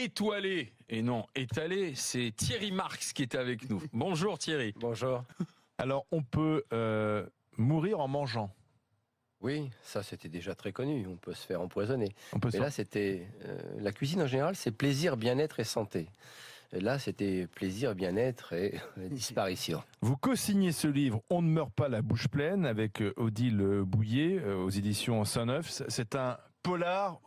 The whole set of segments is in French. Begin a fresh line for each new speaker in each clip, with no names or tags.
étoilé et non étalé, c'est Thierry Marx qui est avec nous. Bonjour Thierry.
Bonjour.
Alors, on peut mourir en mangeant.
Oui, ça c'était déjà très connu, on peut se faire empoisonner.
On peut
Mais là c'était... la cuisine en général c'est plaisir, bien-être et santé. Et là c'était plaisir, bien-être et disparition.
Vous co-signez ce livre « On ne meurt pas la bouche pleine » avec Odile Bouillet aux éditions Saint-Neuf. C'est un polar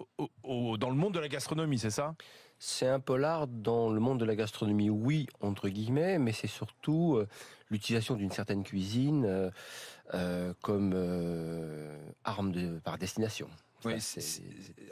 dans le monde de la gastronomie, c'est ça ?
C'est un polar dans le monde de la gastronomie, oui, entre guillemets, mais c'est surtout l'utilisation d'une certaine cuisine comme arme par destination.
Oui,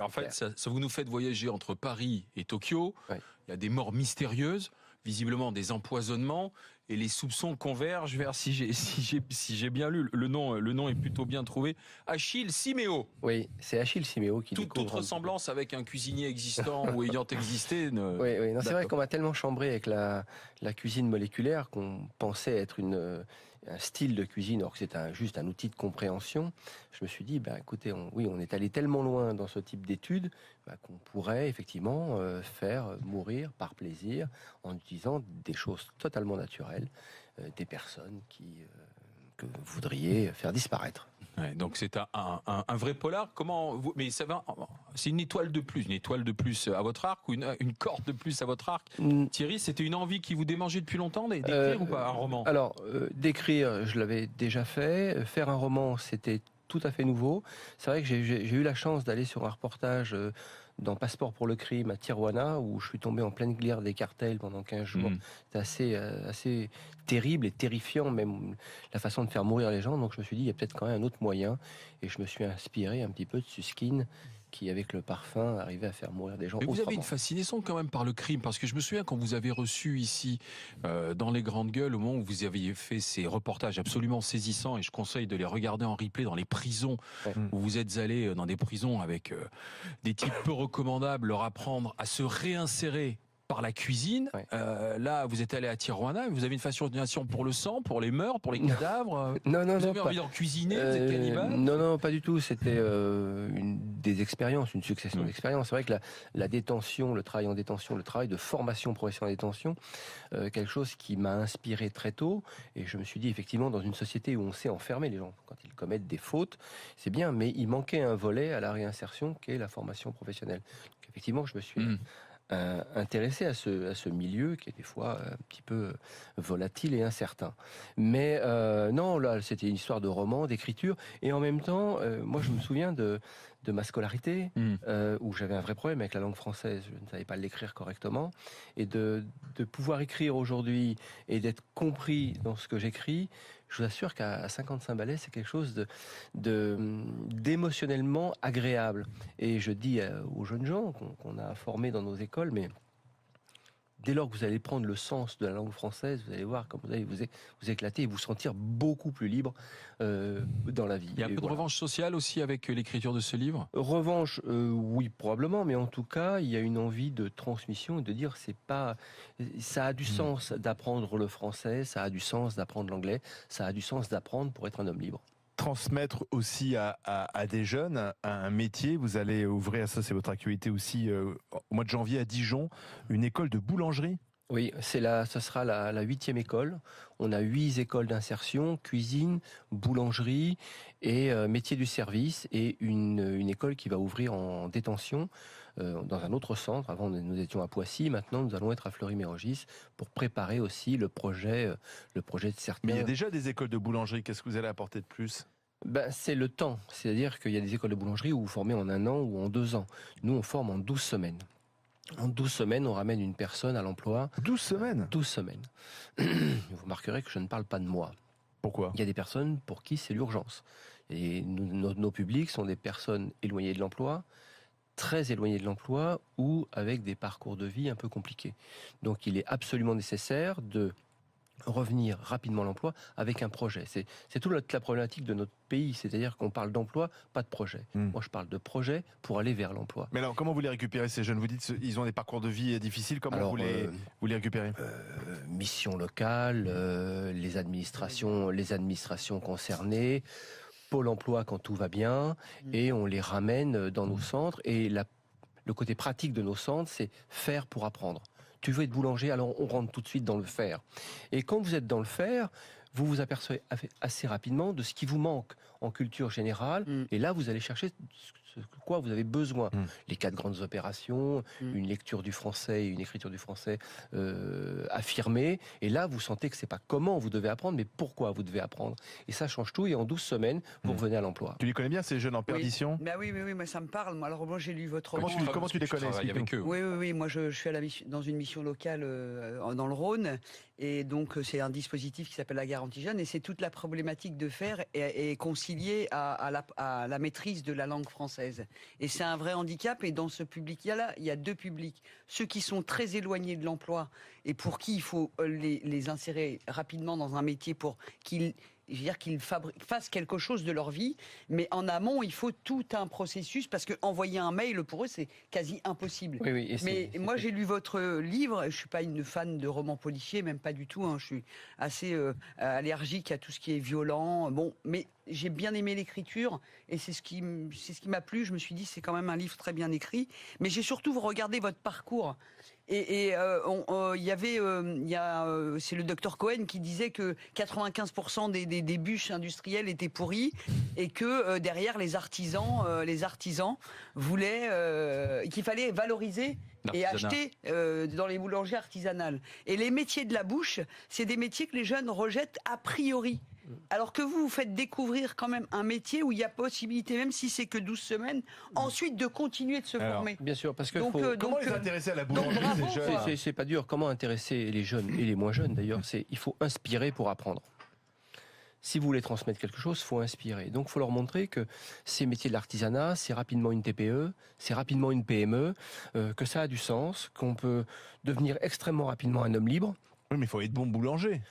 en fait, ça vous nous faites voyager entre Paris et Tokyo. Ouais. Il y a des morts mystérieuses, visiblement des empoisonnements, et les soupçons convergent vers, si j'ai bien lu, le nom est plutôt bien trouvé, Achille Siméo.
Oui, c'est Achille Siméo qui
toute ressemblance avec un cuisinier existant ou ayant existé.
Oui, non, c'est vrai qu'on m'a tellement chambré avec la cuisine moléculaire qu'on pensait être un style de cuisine, alors que c'est juste un outil de compréhension. Je me suis dit, écoutez, on est allé tellement loin dans ce type d'études qu'on pourrait effectivement faire mourir par plaisir en utilisant des choses totalement naturelles, des personnes que vous voudriez faire disparaître.
Ouais, donc c'est un vrai polar. Mais ça va. C'est une étoile de plus à votre arc ou une corde de plus à votre arc. Thierry, c'était une envie qui vous démangeait depuis longtemps d'écrire ou pas un roman?
Alors d'écrire, je l'avais déjà fait. Faire un roman, c'était tout à fait nouveau. C'est vrai que j'ai eu la chance d'aller sur un reportage dans Passeport pour le crime à Tijuana, où je suis tombé en pleine guerre des cartels pendant 15 jours. C'était assez terrible et terrifiant, même la façon de faire mourir les gens. Donc je me suis dit, il y a peut-être quand même un autre moyen. Et je me suis inspiré un petit peu de Susskind, qui, avec le parfum, arrivait à faire mourir des gens.
Mais vous avez une fascination quand même par le crime, parce que je me souviens quand vous avez reçu ici, dans les Grandes Gueules, au moment où vous aviez fait ces reportages absolument saisissants, et je conseille de les regarder en replay dans les prisons, où vous êtes allé dans des prisons avec des types peu recommandables, leur apprendre à se réinsérer par la cuisine. Là, vous êtes allé à Tijuana, vous avez une fascination pour le sang, pour les mœurs, pour les cadavres.
Non,
vous avez envie d'en cuisiner, vous êtes cannibale?
Non, pas du tout. C'était des expériences, une succession d'expériences. C'est vrai que la détention, le travail en détention, le travail de formation professionnelle en détention, quelque chose qui m'a inspiré très tôt. Et je me suis dit, effectivement, dans une société où on sait enfermer les gens quand ils commettent des fautes, c'est bien, mais il manquait un volet à la réinsertion qui est la formation professionnelle. Donc, effectivement, je me suis intéressé à ce milieu qui est des fois un petit peu volatile et incertain. Mais non, là, c'était une histoire de roman, d'écriture, et en même temps, moi, je me souviens de ma scolarité, où j'avais un vrai problème avec la langue française, je ne savais pas l'écrire correctement, et de pouvoir écrire aujourd'hui et d'être compris dans ce que j'écris. Je vous assure qu'à 55 balais, c'est quelque chose d'émotionnellement agréable. Et je dis aux jeunes gens qu'on a formés dans nos écoles, mais dès lors que vous allez prendre le sens de la langue française, vous allez voir comme vous allez vous éclater et vous sentir beaucoup plus libre dans la vie.
Il y a un peu de revanche sociale aussi avec l'écriture de ce livre?
Revanche, oui, probablement, mais en tout cas, il y a une envie de transmission et de dire ça a du sens d'apprendre le français, ça a du sens d'apprendre l'anglais, ça a du sens d'apprendre pour être un homme libre.
Transmettre aussi à des jeunes un métier. Vous allez ouvrir, ça c'est votre actualité aussi, au mois de janvier à Dijon, une école de boulangerie.
Oui, ça sera la 8e école. On a 8 écoles d'insertion, cuisine, boulangerie et métier du service, et une école qui va ouvrir en détention dans un autre centre. Avant, nous étions à Poissy, maintenant nous allons être à Fleury-Mérogis pour préparer aussi le projet de certains.
Mais il y a déjà des écoles de boulangerie, qu'est-ce que vous allez apporter de plus ?
C'est le temps, c'est-à-dire qu'il y a des écoles de boulangerie où vous formez en 1 an ou en 2 ans. Nous, on forme en 12 semaines. En 12 semaines, on ramène une personne à l'emploi.
12 semaines
12 semaines. Vous remarquerez que je ne parle pas de moi.
Pourquoi ?
Il y a des personnes pour qui c'est l'urgence. Et nos publics sont des personnes éloignées de l'emploi, très éloignées de l'emploi, ou avec des parcours de vie un peu compliqués. Donc il est absolument nécessaire de revenir rapidement à l'emploi avec un projet. C'est toute la problématique de notre pays, c'est-à-dire qu'on parle d'emploi, pas de projet. Moi, je parle de projet pour aller vers l'emploi.
Mais alors, comment vous les récupérez, ces jeunes? Vous dites ils ont des parcours de vie difficiles, comment vous les récupérez?
Mission locale, les administrations concernées, Pôle emploi quand tout va bien, et on les ramène dans nos centres, et le côté pratique de nos centres, c'est faire pour apprendre. Tu veux être boulanger, alors on rentre tout de suite dans le faire. Et quand vous êtes dans le faire, vous vous apercevez assez rapidement de ce qui vous manque en culture générale. Et là, vous allez chercher ce quoi vous avez besoin. Les 4 grandes opérations, une lecture du français et une écriture du français affirmée. Et là, vous sentez que c'est pas comment vous devez apprendre, mais pourquoi vous devez apprendre. Et ça change tout. Et en 12 semaines, vous revenez à l'emploi.
Tu les connais bien, ces jeunes en perdition?
Oui, moi ça me parle. Alors moi j'ai lu votre roman.
Comment tu les connais
avec eux?
Oui. Moi je suis dans une mission locale dans le Rhône. Et donc c'est un dispositif qui s'appelle la garantie jeune. Et c'est toute la problématique de faire et concilier à la maîtrise de la langue française. Et c'est un vrai handicap. Et dans ce public-là, il y a 2 publics. Ceux qui sont très éloignés de l'emploi et pour qui il faut les insérer rapidement dans un métier pour qu'ils fassent quelque chose de leur vie. Mais en amont, il faut tout un processus parce que envoyer un mail, pour eux, c'est quasi impossible.
Oui,
mais moi, j'ai lu votre livre. Je suis pas une fan de romans policiers, même pas du tout. Je suis assez allergique à tout ce qui est violent. Bon, mais j'ai bien aimé l'écriture et c'est ce qui m'a plu. Je me suis dit, c'est quand même un livre très bien écrit. Mais j'ai surtout regardé votre parcours. Et il y avait, c'est le docteur Cohen qui disait que 95% des bûches industrielles étaient pourries et que derrière les artisans voulaient qu'il fallait valoriser et acheter dans les boulangeries artisanales. Et les métiers de la bouche, c'est des métiers que les jeunes rejettent a priori. Alors que vous faites découvrir quand même un métier où il y a possibilité, même si c'est que 12 semaines, ensuite de continuer de se former.
Bien sûr, parce que
comment les intéresser à la boulangerie, ces jeunes?
C'est pas dur. Comment intéresser les jeunes et les moins jeunes d'ailleurs? Il faut inspirer pour apprendre. Si vous voulez transmettre quelque chose, il faut inspirer. Donc, il faut leur montrer que ces métiers de l'artisanat, c'est rapidement une TPE, c'est rapidement une PME, que ça a du sens, qu'on peut devenir extrêmement rapidement un homme libre.
Oui, mais il faut être bon boulanger.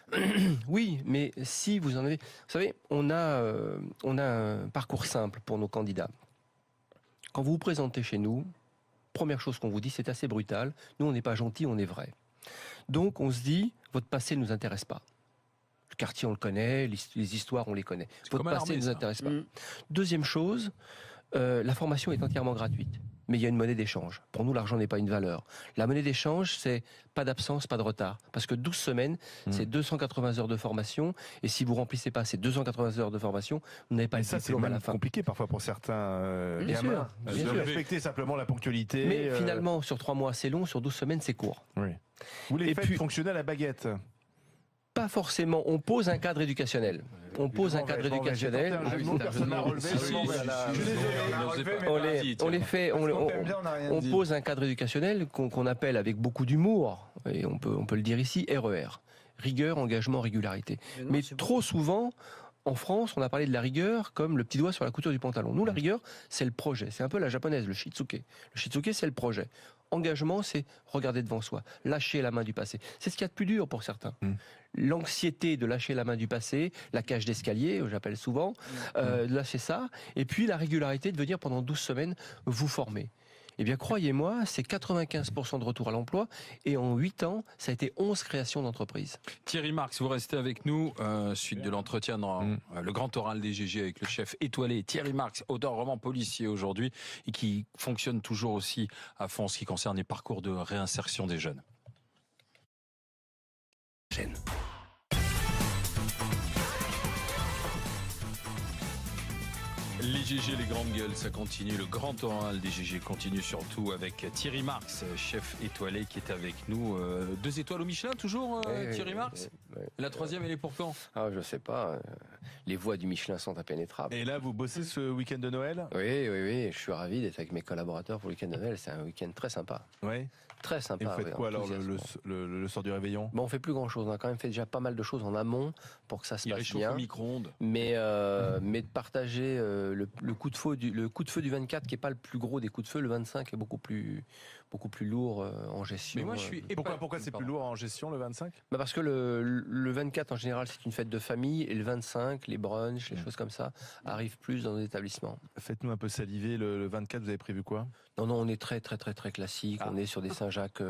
Oui, mais si vous en avez... Vous savez, on a un parcours simple pour nos candidats. Quand vous vous présentez chez nous, première chose qu'on vous dit, c'est assez brutal. Nous, on n'est pas gentils, on est vrai. Donc, on se dit, votre passé ne nous intéresse pas. Le quartier, on le connaît, les histoires, on les connaît. Votre passé ne nous intéresse pas. Deuxième chose, la formation est entièrement gratuite. Mais il y a une monnaie d'échange. Pour nous, l'argent n'est pas une valeur. La monnaie d'échange, c'est pas d'absence, pas de retard. Parce que 12 semaines, c'est 280 heures de formation. Et si vous remplissez pas ces 280 heures de formation, vous n'avez pas le diplôme à la fin.
C'est compliqué parfois pour certains
bien
gamins.
sûr,
De respecter simplement la ponctualité.
Mais finalement, sur 3 mois, c'est long. Sur 12 semaines, c'est court.
Oui. Vous les faites fonctionner à la baguette?
Pas forcément. On pose un cadre édutionnel. On pose un cadre éducationnel. On pose un cadre éducationnel qu'on appelle avec beaucoup d'humour, et on peut le dire ici, RER. Rigueur, engagement, régularité. Mais trop souvent, en France, on a parlé de la rigueur comme le petit doigt sur la couture du pantalon. Nous, la rigueur, c'est le projet. C'est un peu la japonaise, le shitsuke. Le shitsuke, c'est le projet. Engagement, c'est regarder devant soi, lâcher la main du passé. C'est ce qu'il y a de plus dur pour certains. L'anxiété de lâcher la main du passé, la cage d'escalier, j'appelle souvent, lâcher ça, et puis la régularité de venir pendant 12 semaines vous former. Eh bien, croyez-moi, c'est 95% de retour à l'emploi, et en 8 ans, ça a été 11 créations d'entreprises.
Thierry Marx, vous restez avec nous, suite de l'entretien dans le grand oral des GG avec le chef étoilé Thierry Marx, auteur roman policier aujourd'hui, et qui fonctionne toujours aussi à fond en ce qui concerne les parcours de réinsertion des jeunes. Les GG, les grandes gueules, ça continue. Le grand oral des GG continue surtout avec Thierry Marx, chef étoilé qui est avec nous. 2 étoiles au Michelin toujours, Thierry Marx. La 3e, elle est pour quand?
Je sais pas. Les voies du Michelin sont impénétrables.
Et là, vous bossez ce week-end de Noël?
Oui. Je suis ravi d'être avec mes collaborateurs pour le week-end de Noël. C'est un week-end très sympa.
Oui.
Très sympa.
Et vous faites quoi alors le soir du réveillon?
On fait plus grand chose. On a quand même fait déjà pas mal de choses en amont pour que ça se passe bien.
Au micro-ondes.
Mais de partager le coup de feu du 24 qui est pas le plus gros des coups de feu. Le 25 est beaucoup plus lourd en gestion.
Mais moi je suis
pourquoi c'est plus lourd en gestion le 25?
Parce que le 24 en général c'est une fête de famille et le 25 les brunchs, les choses comme ça arrivent plus dans nos établissements.
Faites-nous un peu saliver. Le 24 vous avez prévu quoi?
Non, on est très très très très classique. On est sur des Saint-Jacques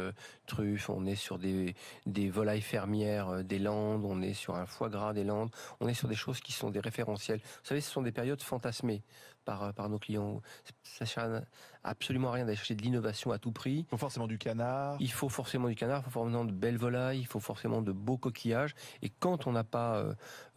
truffes, on est sur des volailles fermières des Landes, on est sur un foie gras des Landes, on est sur des choses qui sont des référentiels. Vous savez, ce sont des périodes fantasmées par nos clients. Ça sert absolument à rien d'aller chercher de l'innovation à tout prix.
Il faut forcément du canard.
Il faut forcément du canard, il faut forcément de belles volailles, il faut forcément de beaux coquillages. Et quand on n'a pas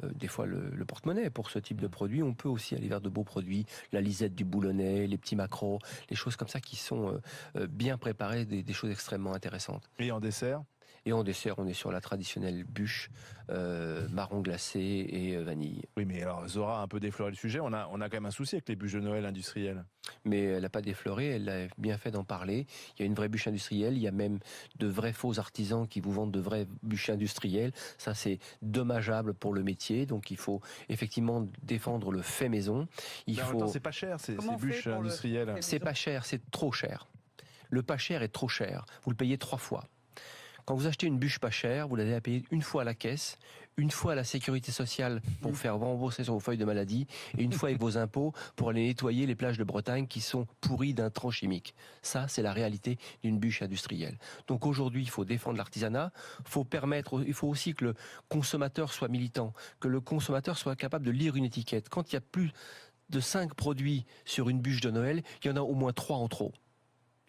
des fois le porte-monnaie pour ce type de produit, on peut aussi aller vers de beaux produits, la lisette du boulonnais, les petits maquereaux, les choses comme ça qui sont bien préparées, des choses extrêmement intéressantes.
Et en dessert?
Et en dessert, on est sur la traditionnelle bûche, marron glacé et vanille.
Oui, mais alors Zora a un peu défloré le sujet. On a quand même un souci avec les bûches de Noël industrielles.
Mais elle n'a pas défloré, elle a bien fait d'en parler. Il y a une vraie bûche industrielle, il y a même de vrais faux artisans qui vous vendent de vraies bûches industrielles. Ça, c'est dommageable pour le métier. Donc, il faut effectivement défendre le fait maison.
En même temps, c'est pas cher, ces bûches industrielles.
C'est pas cher, c'est trop cher. Le pas cher est trop cher. Vous le payez 3 fois. Quand vous achetez une bûche pas chère, vous l'avez à payer une fois à la caisse, une fois à la sécurité sociale pour faire rembourser sur vos feuilles de maladie, et une fois avec vos impôts pour aller nettoyer les plages de Bretagne qui sont pourries d'intrants chimiques. Ça, c'est la réalité d'une bûche industrielle. Donc aujourd'hui, il faut défendre l'artisanat, il faut aussi que le consommateur soit militant, que le consommateur soit capable de lire une étiquette. Quand il y a plus de 5 produits sur une bûche de Noël, il y en a au moins 3 en trop.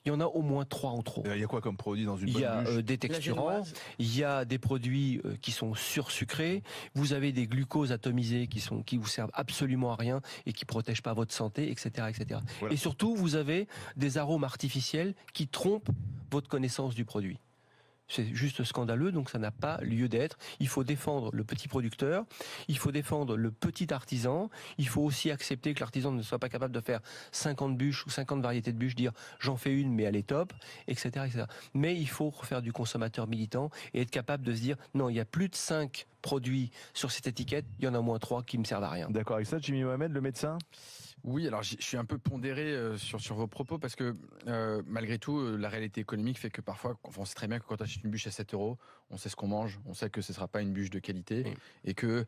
Il y en a au moins 3 en trop.
Il y a quoi comme produit dans une bonne bûche?
Il y a des texturants, il y a des produits qui sont sursucrés, vous avez des glucoses atomisés qui vous servent absolument à rien et qui protègent pas votre santé, etc., etc. Voilà. Et surtout, vous avez des arômes artificiels qui trompent votre connaissance du produit. C'est juste scandaleux, donc ça n'a pas lieu d'être. Il faut défendre le petit producteur, il faut défendre le petit artisan, il faut aussi accepter que l'artisan ne soit pas capable de faire 50 bûches ou 50 variétés de bûches, dire j'en fais une mais elle est top, etc., etc. Mais il faut faire du consommateur militant et être capable de se dire non, il y a plus de 5 produits sur cette étiquette, il y en a au moins 3 qui me servent à rien.
D'accord avec ça, Jimmy Mohamed, le médecin?
Oui, alors je suis un peu pondéré sur vos propos parce que malgré tout, la réalité économique fait que parfois, on sait très bien que quand on achète une bûche à 7 €, on sait ce qu'on mange, on sait que ce ne sera pas une bûche de qualité et que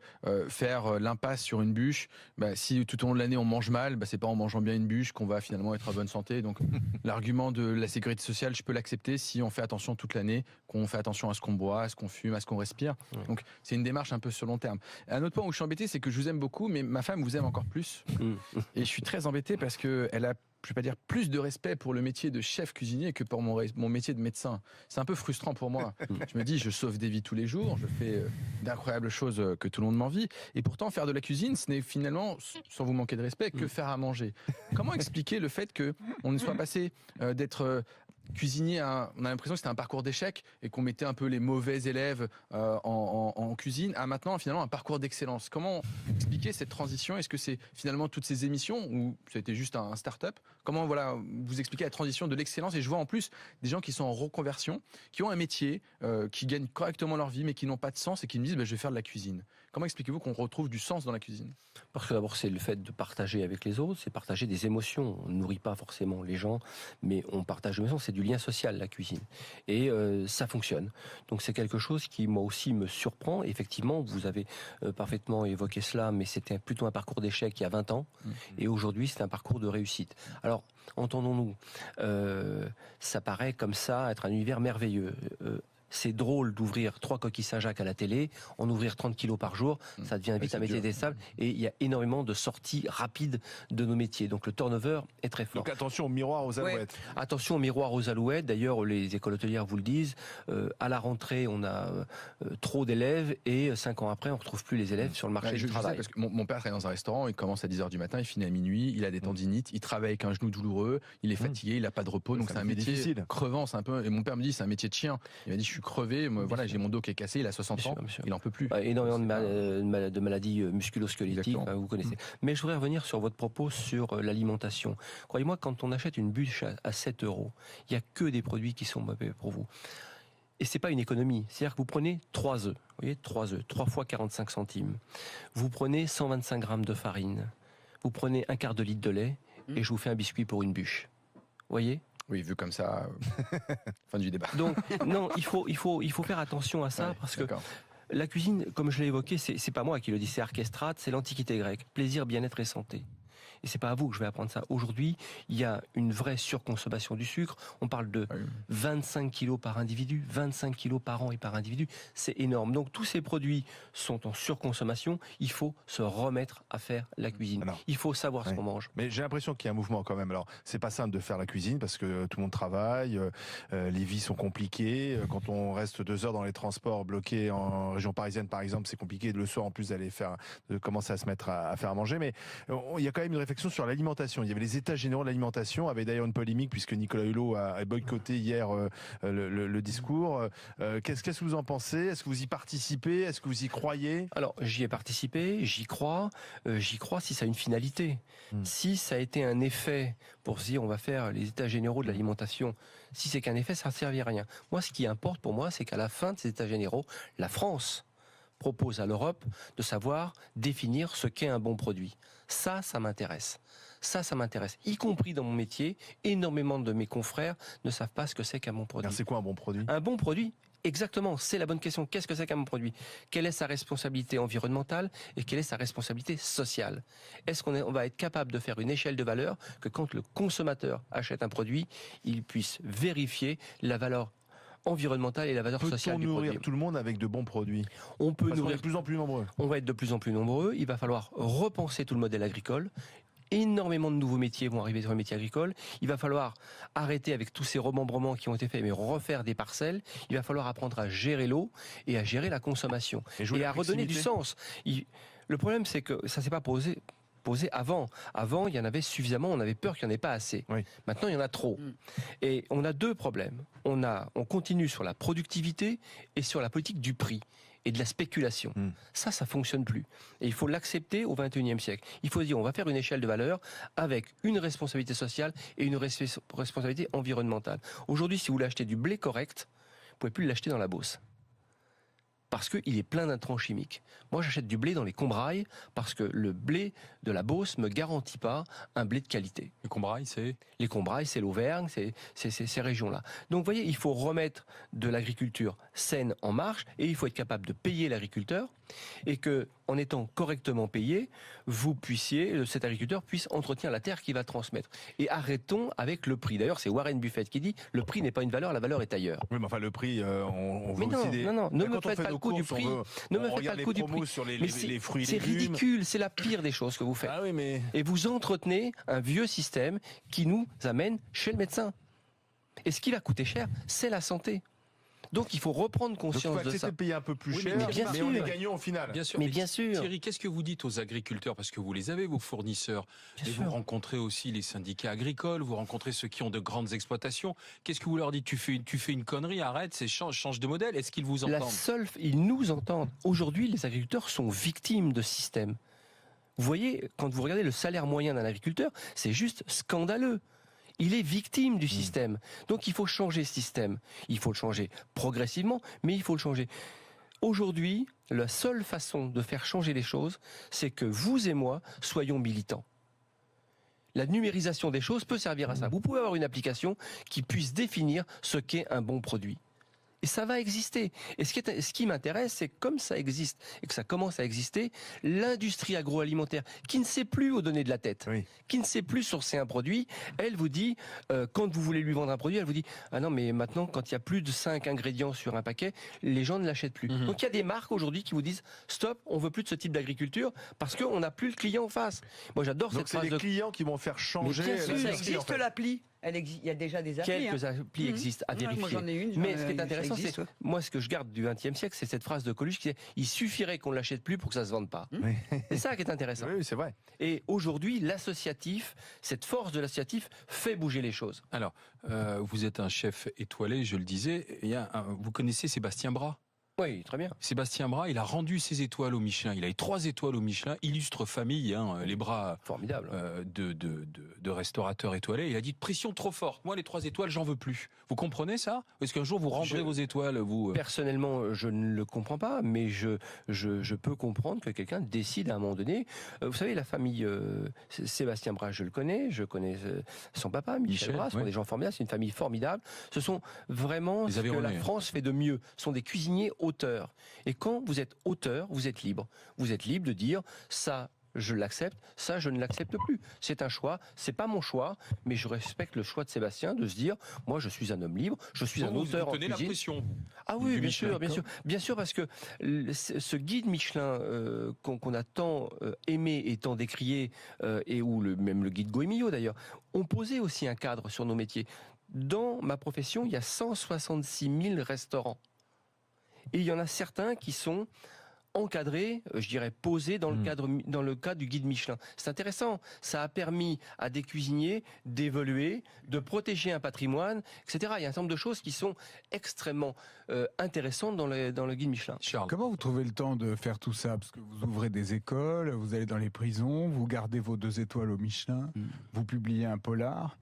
faire l'impasse sur une bûche, si tout au long de l'année on mange mal, c'est pas en mangeant bien une bûche qu'on va finalement être en bonne santé. Donc l'argument de la sécurité sociale, je peux l'accepter si on fait attention toute l'année, qu'on fait attention à ce qu'on boit, à ce qu'on fume, à ce qu'on respire. Donc c'est une démarche un peu sur long terme. Un autre point où je suis embêté, c'est que je vous aime beaucoup, mais ma femme vous aime encore plus. Et je suis très embêté parce qu'elle a, je vais pas dire plus de respect pour le métier de chef cuisinier que pour mon métier de médecin. C'est un peu frustrant pour moi. Je me dis, je sauve des vies tous les jours, je fais d'incroyables choses que tout le monde m'envie. Et pourtant, faire de la cuisine, ce n'est finalement, sans vous manquer de respect, que faire à manger. Comment expliquer le fait qu'on ne soit passé d'être cuisinier, on a l'impression que c'était un parcours d'échec et qu'on mettait un peu les mauvais élèves en cuisine, à maintenant finalement un parcours d'excellence. Comment expliquer cette transition? Est-ce que c'est finalement toutes ces émissions ou c'était juste un start-up? Comment vous expliquez la transition de l'excellence? Et je vois en plus des gens qui sont en reconversion, qui ont un métier, qui gagnent correctement leur vie mais qui n'ont pas de sens et qui me disent je vais faire de la cuisine. Comment expliquez-vous qu'on retrouve du sens dans la cuisine?
Parce que d'abord c'est le fait de partager avec les autres, c'est partager des émotions. On ne nourrit pas forcément les gens, mais on partage des émotions, c'est du lien social, la cuisine. Et ça fonctionne. Donc c'est quelque chose qui moi aussi me surprend. Effectivement, vous avez parfaitement évoqué cela, mais c'était plutôt un parcours d'échec il y a 20 ans. Et aujourd'hui, c'est un parcours de réussite. Alors, entendons-nous, ça paraît comme ça être un univers merveilleux. C'est drôle d'ouvrir 3 coquilles Saint-Jacques à la télé, en ouvrir 30 kilos par jour, ça devient vite un métier détestable. Et il y a énormément de sorties rapides de nos métiers. Donc le turnover est très fort.
Donc attention au miroir aux alouettes.
Ouais. Attention au miroir aux alouettes. D'ailleurs, les écoles hôtelières vous le disent. À la rentrée, on a trop d'élèves et 5 ans après, on ne retrouve plus les élèves sur le marché du travail.
Parce que mon père travaille dans un restaurant, il commence à 10h du matin, il finit à minuit, il a des tendinites, il travaille avec un genou douloureux, il est fatigué, il n'a pas de repos, donc c'est un métier difficile. Crevant, c'est un peu. Et mon père me dit c'est un métier de chien. Il m'a dit je suis crevé, voilà, j'ai mon dos qui est cassé, il a 60 ans, il en peut plus.
Énormément de maladies musculo-squelettiques, vous connaissez. Mais je voudrais revenir sur votre propos sur l'alimentation. Croyez-moi, quand on achète une bûche à 7 €, il n'y a que des produits qui sont mauvais pour vous. Et c'est pas une économie. C'est-à-dire que vous prenez 3 œufs. Vous voyez, 3 œufs, 3 fois 45 centimes. Vous prenez 125 grammes de farine. Vous prenez un quart de litre de lait et je vous fais un biscuit pour une bûche. Vous voyez?
Oui, vu comme ça, fin du débat.
Donc, non, il faut faire attention à ça, parce que la cuisine, comme je l'ai évoqué, c'est pas moi qui le dis, c'est Archestrate, c'est l'Antiquité grecque. Plaisir, bien-être et santé. et c'est pas à vous que je vais apprendre ça. Aujourd'hui, il y a une vraie surconsommation du sucre. On parle de 25 kilos par individu, 25 kilos par an et par individu. C'est énorme. Donc tous ces produits sont en surconsommation. Il faut se remettre à faire la cuisine.
Alors,
il faut savoir ce qu'on mange.
Mais j'ai l'impression qu'il y a un mouvement quand même. Alors, c'est pas simple de faire la cuisine parce que tout le monde travaille, les vies sont compliquées. Quand on reste 2 heures dans les transports bloqués en région parisienne, par exemple, c'est compliqué le soir en plus de commencer à se mettre à faire à manger. Mais il y a quand même une réflexion sur l'alimentation. Il y avait les états généraux de l'alimentation, avec d'ailleurs une polémique puisque Nicolas Hulot a boycotté hier le discours. Qu'est-ce que vous en pensez? Est-ce que vous y participez? Est-ce que vous y croyez?
Alors, j'y ai participé, j'y crois si ça a une finalité. Si ça a été un effet pour se dire on va faire les états généraux de l'alimentation, si c'est qu'un effet, ça ne servira à rien. Moi, ce qui importe pour moi, c'est qu'à la fin de ces états généraux, la France propose à l'Europe de savoir définir ce qu'est un bon produit. Ça m'intéresse. Ça m'intéresse. Y compris dans mon métier, énormément de mes confrères ne savent pas ce que c'est qu'un bon produit.
Alors, c'est quoi un bon produit?
Un bon produit, exactement, c'est la bonne question. Qu'est-ce que c'est qu'un bon produit? Quelle est sa responsabilité environnementale et quelle est sa responsabilité sociale? Est-ce qu'on va être capable de faire une échelle de valeur que quand le consommateur achète un produit, il puisse vérifier la valeur environnementale et la valeur sociale du produit?
Peut-on nourrir tout le monde avec de bons produits?
On peut
Parce qu'on est
nourrir
de plus en plus nombreux.
On va être de plus en plus nombreux. Il va falloir repenser tout le modèle agricole. Énormément de nouveaux métiers vont arriver sur le métier agricole. Il va falloir arrêter avec tous ces remembrements qui ont été faits, mais refaire des parcelles. Il va falloir apprendre à gérer l'eau et à gérer la consommation. Et à redonner du sens. Le problème, c'est que ça ne s'est pas posé avant. Avant, il y en avait suffisamment, on avait peur qu'il n'y en ait pas assez.
Oui.
Maintenant, il y en a trop. Et on a 2 problèmes. On continue sur la productivité et sur la politique du prix et de la spéculation. Ça fonctionne plus. Et il faut l'accepter au XXIe siècle. Il faut dire, on va faire une échelle de valeur avec une responsabilité sociale et une responsabilité environnementale. Aujourd'hui, si vous voulez acheter du blé correct, vous ne pouvez plus l'acheter dans la Beauce. Parce qu'il est plein d'intrants chimiques. Moi, j'achète du blé dans les Combrailles parce que le blé de la Beauce me garantit pas un blé de qualité.
Les Combrailles, c'est? Les
Combrailles, c'est l'Auvergne, c'est ces régions-là. Donc, vous voyez, il faut remettre de l'agriculture saine en marche et il faut être capable de payer l'agriculteur et que, en étant correctement payé, cet agriculteur puisse entretenir la terre qu'il va transmettre. Et arrêtons avec le prix. D'ailleurs, c'est Warren Buffett qui dit le prix n'est pas une valeur, la valeur est ailleurs.
Oui, mais enfin, le prix, on veut
mais non,
aussi des...
non, ne me faites pas le coup du prix. Ne me faites pas le coup du prix.
Sur les fruits et
c'est
légumes.
ridicule, c'est la pire des choses que vous faites.
Ah oui, mais...
Et vous entretenez un vieux système qui nous amène chez le médecin. Et ce qui va coûter cher, c'est la santé. Donc il faut reprendre conscience de ça.
Donc il faut accepter de payer un peu plus cher,
mais
on est gagnant au final.
Bien sûr.
Mais bien sûr.
Thierry, qu'est-ce que vous dites aux agriculteurs? Parce que vous les avez, vos fournisseurs. Et vous rencontrez aussi les syndicats agricoles, vous rencontrez ceux qui ont de grandes exploitations. Qu'est-ce que vous leur dites? Tu fais une connerie, arrête, change de modèle. Est-ce qu'ils vous entendent?
Ils nous entendent. Aujourd'hui, les agriculteurs sont victimes de ce système. Vous voyez, quand vous regardez le salaire moyen d'un agriculteur, c'est juste scandaleux. Il est victime du système. Donc il faut changer ce système. Il faut le changer progressivement, mais il faut le changer. Aujourd'hui, la seule façon de faire changer les choses, c'est que vous et moi soyons militants. La numérisation des choses peut servir à ça. Vous pouvez avoir une application qui puisse définir ce qu'est un bon produit. Et ça va exister. Et ce qui m'intéresse, c'est comme ça existe et que ça commence à exister, l'industrie agroalimentaire, qui ne sait plus où donner de la tête, qui ne sait plus sourcer un produit, elle vous dit, quand vous voulez lui vendre un produit, elle vous dit, ah non, mais maintenant, quand il y a plus de 5 ingrédients sur un paquet, les gens ne l'achètent plus. Donc il y a des marques aujourd'hui qui vous disent, stop, on veut plus de ce type d'agriculture parce qu'on n'a plus le client en face. Moi, j'adore cette phrase.
Donc c'est les clients qui vont faire changer.
Mais ça existe l'appli. Il y a déjà des applis.
Quelques applis existent à vérifier.
Moi, j'en ai une.
Mais ce qui est intéressant, c'est moi ce que je garde du XXe siècle, c'est cette phrase de Coluche qui dit il suffirait qu'on ne l'achète plus pour que ça se vende pas. C'est ça qui est intéressant.
Oui, c'est vrai.
Et aujourd'hui, l'associatif, cette force de l'associatif, fait bouger les choses.
Alors, vous êtes un chef étoilé, je le disais. Vous connaissez Sébastien Bras?
Oui, très bien.
Sébastien Bras, il a rendu ses étoiles au Michelin. Il a eu 3 étoiles au Michelin. Illustre famille, les Bras
formidable
de restaurateurs étoilés. Il a dit pression trop forte. Moi, les 3 étoiles, j'en veux plus. Vous comprenez ça? Est-ce qu'un jour vous rendrez vos étoiles, vous?
Personnellement, je ne le comprends pas, mais je peux comprendre que quelqu'un décide à un moment donné. Vous savez, la famille Sébastien Bras, je connais son papa, Michel Bras, sont des gens formidables. C'est une famille formidable. Ce sont vraiment ce que la France fait de mieux. Ce sont des cuisiniers auteur. Et quand vous êtes auteur, vous êtes libre. Vous êtes libre de dire ça, je l'accepte, ça, je ne l'accepte plus. C'est un choix, c'est pas mon choix, mais je respecte le choix de Sébastien de se dire, moi, je suis un homme libre, je suis un auteur en cuisine. Vous tenez la pression. Ah oui, bien sûr, parce que ce guide Michelin qu'on a tant aimé et tant décrié, et où même le guide Goemio d'ailleurs, ont posé aussi un cadre sur nos métiers. Dans ma profession, il y a 166 000 restaurants. Et il y en a certains qui sont encadrés, je dirais posés dans le cadre du guide Michelin. C'est intéressant. Ça a permis à des cuisiniers d'évoluer, de protéger un patrimoine, etc. Il y a un certain nombre de choses qui sont extrêmement intéressantes dans le guide Michelin.
Charles. Comment vous trouvez le temps de faire tout ça? Parce que vous ouvrez des écoles, vous allez dans les prisons, vous gardez vos 2 étoiles au Michelin, vous publiez un polar.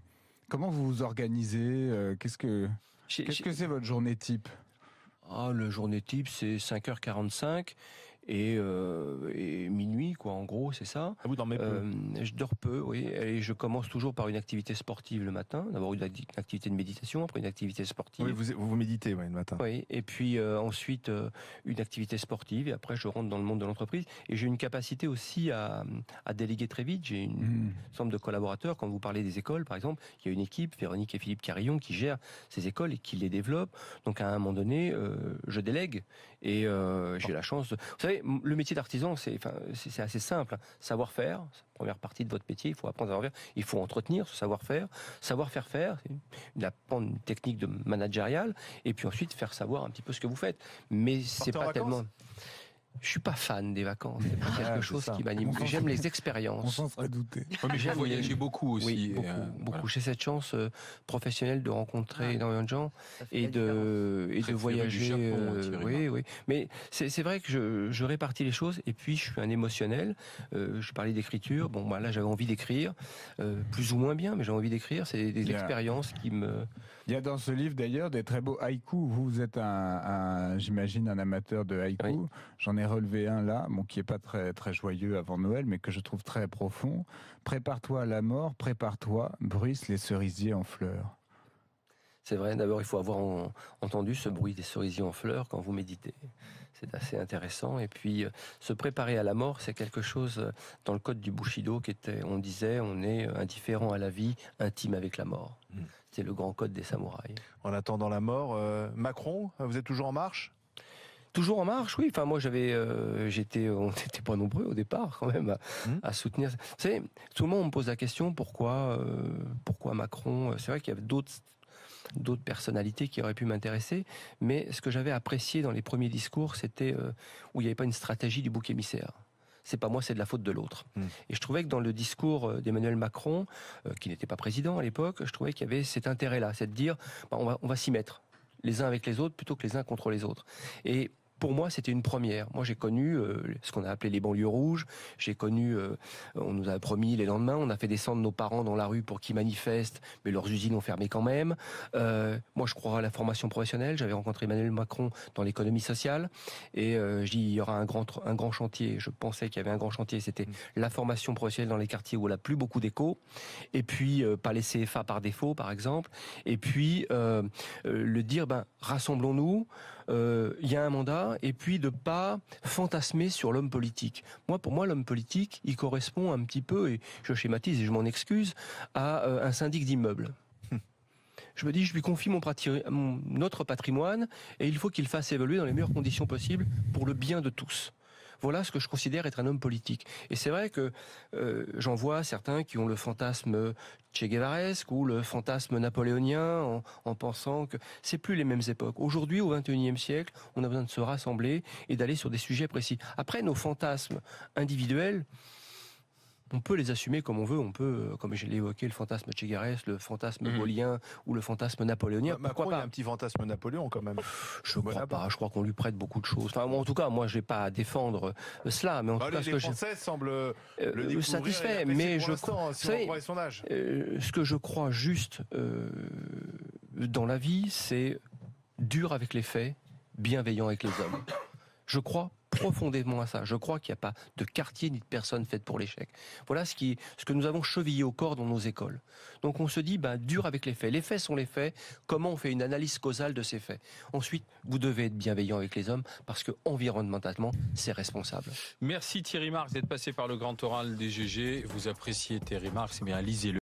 Comment vous vous organisez? Qu'est-ce que c'est votre journée type?
Le journée type, c'est 5h45 et minuit, quoi. En gros, c'est ça.
Ah, vous dormez peu?
Je dors peu, oui. Et je commence toujours par une activité sportive le matin. D'abord une activité de méditation, après une activité sportive.
Oui, vous méditez, le matin.
Oui. Et puis ensuite une activité sportive. Et après, je rentre dans le monde de l'entreprise. Et j'ai une capacité aussi à déléguer très vite. J'ai une ensemble de collaborateurs. Quand vous parlez des écoles, par exemple, il y a une équipe, Véronique et Philippe Carillon, qui gèrent ces écoles et qui les développent. Donc à un moment donné, je délègue. Et j'ai la chance de... Vous savez, le métier d'artisan, c'est assez simple. Savoir-faire, c'est la première partie de votre métier. Il faut apprendre à savoir-faire. Il faut entretenir ce savoir-faire. Savoir-faire, c'est apprendre une technique de managériale. Et puis ensuite, faire savoir un petit peu ce que vous faites. Mais c'est pas tellement... Je suis pas fan des vacances. C'est pas quelque chose qui m'anime. J'aime les expériences.
On s'en serait douté.
Mais j'aime voyager beaucoup aussi.
Oui, beaucoup. Voilà. J'ai cette chance professionnelle de rencontrer énormément de gens et de voyager. Oui. Mais c'est vrai que je répartis les choses. Et puis je suis un émotionnel. Je parlais d'écriture. Bon, là j'avais envie d'écrire, plus ou moins bien, mais j'ai envie d'écrire. C'est des expériences qui me.
Il y a dans ce livre d'ailleurs des très beaux haïkus. Vous êtes j'imagine un amateur de haïkus. Oui. J'en ai relevé un là, qui est pas très très joyeux avant Noël, mais que je trouve très profond. Prépare-toi à la mort, prépare-toi, bruissent les cerisiers en fleurs.
C'est vrai. D'abord, il faut avoir entendu ce bruit des cerisiers en fleurs quand vous méditez. C'est assez intéressant. Et puis, se préparer à la mort, c'est quelque chose dans le code du Bushido on disait, on est indifférent à la vie, intime avec la mort. C'est le grand code des samouraïs.
En attendant la mort, Macron, vous êtes toujours en marche?
Toujours en marche, oui. Enfin, moi, on n'était pas nombreux au départ, quand même, à soutenir. Vous savez, tout le monde me pose la question pourquoi Macron. C'est vrai qu'il y avait d'autres personnalités qui auraient pu m'intéresser, mais ce que j'avais apprécié dans les premiers discours, c'était où il n'y avait pas une stratégie du bouc émissaire. C'est pas moi, c'est de la faute de l'autre. Et je trouvais que dans le discours d'Emmanuel Macron, qui n'était pas président à l'époque, je trouvais qu'il y avait cet intérêt-là, c'est de dire on va s'y mettre les uns avec les autres plutôt que les uns contre les autres. Et pour moi, c'était une première. Moi, j'ai connu ce qu'on a appelé les banlieues rouges. J'ai connu, on nous a promis les lendemains, on a fait descendre nos parents dans la rue pour qu'ils manifestent, mais leurs usines ont fermé quand même. Moi, je crois à la formation professionnelle. J'avais rencontré Emmanuel Macron dans l'économie sociale. Et je dis, il y aura un grand chantier. Je pensais qu'il y avait un grand chantier. C'était la formation professionnelle dans les quartiers où elle n'a plus beaucoup d'écho. Et puis, pas les CFA par défaut, par exemple. Et puis, le dire, rassemblons-nous. Il y a un mandat, et puis de pas fantasmer sur l'homme politique. Pour moi, l'homme politique, il correspond un petit peu, et je schématise et je m'en excuse, à un syndic d'immeuble. Je me dis, je lui confie notre patrimoine, et il faut qu'il fasse évoluer dans les meilleures conditions possibles pour le bien de tous. Voilà ce que je considère être un homme politique. Et c'est vrai que j'en vois certains qui ont le fantasme Che Guevaresque ou le fantasme napoléonien en pensant que c'est plus les mêmes époques. Aujourd'hui, au XXIe siècle, on a besoin de se rassembler et d'aller sur des sujets précis. Après, nos fantasmes individuels, on peut les assumer comme on veut. On peut, comme je l'ai évoqué, le fantasme Che Guevaresque, le fantasme gaulien ou le fantasme napoléonien.
Macron, il y a un petit fantasme Napoléon quand même.
Je crois pas. Je crois qu'on lui prête beaucoup de choses. Enfin, en tout cas, moi, je n'ai pas à défendre cela. Mais en tout cas,
les Français semblent le
satisfaits. Mais je
crois, si on voit les sondages.
Ce que je crois juste dans la vie, c'est dur avec les faits, bienveillant avec les hommes. Je crois profondément à ça. Je crois qu'il n'y a pas de quartier ni de personne faite pour l'échec. Voilà ce que nous avons chevillé au corps dans nos écoles. Donc on se dit, dur avec les faits. Les faits sont les faits. Comment on fait une analyse causale de ces faits? Ensuite, vous devez être bienveillant avec les hommes parce que environnementalement, c'est responsable.
Merci Thierry Marx d'être passé par le grand oral des GG. Vous appréciez Thierry Marx, eh bien lisez-le.